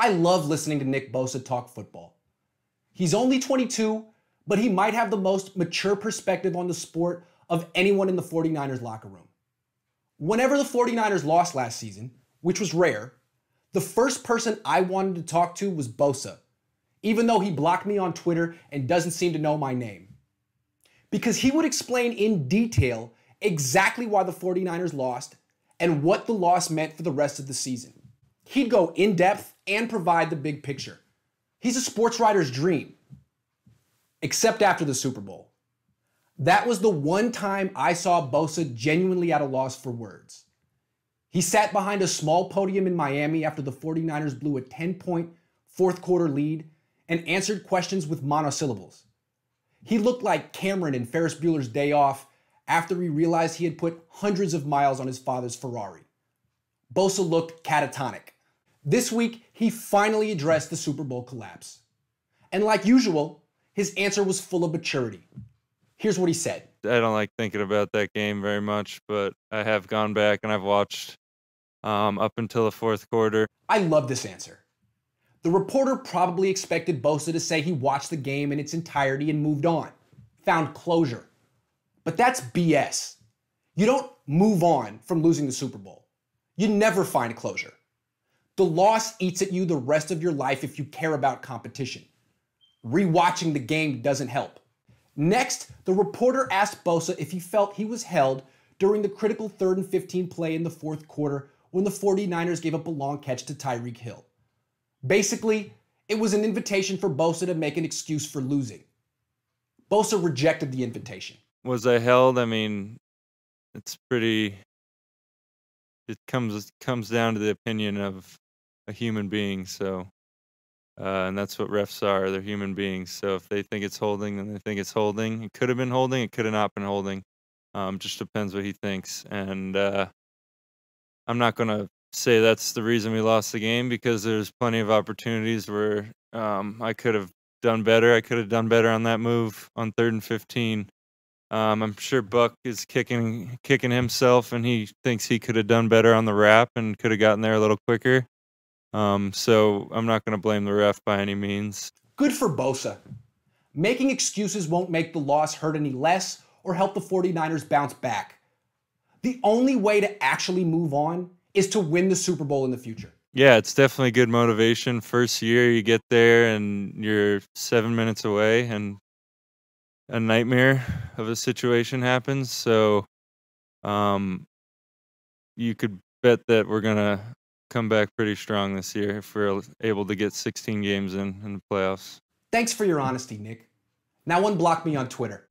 I love listening to Nick Bosa talk football. He's only 22, but he might have the most mature perspective on the sport of anyone in the 49ers locker room. Whenever the 49ers lost last season, which was rare, the first person I wanted to talk to was Bosa, even though he blocked me on Twitter and doesn't seem to know my name. Because he would explain in detail exactly why the 49ers lost and what the loss meant for the rest of the season. He'd go in depth and provide the big picture. He's a sports writer's dream. Except after the Super Bowl. That was the one time I saw Bosa genuinely at a loss for words. He sat behind a small podium in Miami after the 49ers blew a 10-point fourth quarter lead and answered questions with monosyllables. He looked like Cameron in Ferris Bueller's Day Off after he realized he had put hundreds of miles on his father's Ferrari. Bosa looked catatonic. This week, he finally addressed the Super Bowl collapse. And like usual, his answer was full of maturity. Here's what he said. I don't like thinking about that game very much, but I have gone back and I've watched up until the fourth quarter. I love this answer. The reporter probably expected Bosa to say he watched the game in its entirety and moved on, found closure. But that's BS. You don't move on from losing the Super Bowl. You never find closure. The loss eats at you the rest of your life if you care about competition. Rewatching the game doesn't help. Next, the reporter asked Bosa if he felt he was held during the critical 3rd and 15 play in the fourth quarter when the 49ers gave up a long catch to Tyreek Hill. Basically, it was an invitation for Bosa to make an excuse for losing. Bosa rejected the invitation. Was I held? I mean, it's pretty... It comes down to the opinion of a human being, so... and that's what refs are. They're human beings. So if they think it's holding, then they think it's holding. It could have been holding. It could have not been holding. Just depends what he thinks. And I'm not going to say that's the reason we lost the game because there's plenty of opportunities where I could have done better. I could have done better on that move on 3rd and 15. I'm sure Buck is kicking himself, and he thinks he could have done better on the wrap and could have gotten there a little quicker. So I'm not going to blame the ref by any means. Good for Bosa. Making excuses won't make the loss hurt any less or help the 49ers bounce back. The only way to actually move on is to win the Super Bowl in the future. Yeah, it's definitely good motivation. First year you get there and you're 7 minutes away and a nightmare of a situation happens. So you could bet that we're going to come back pretty strong this year if we're able to get 16 games in the playoffs. Thanks for your honesty, Nick. Now unblock me on Twitter.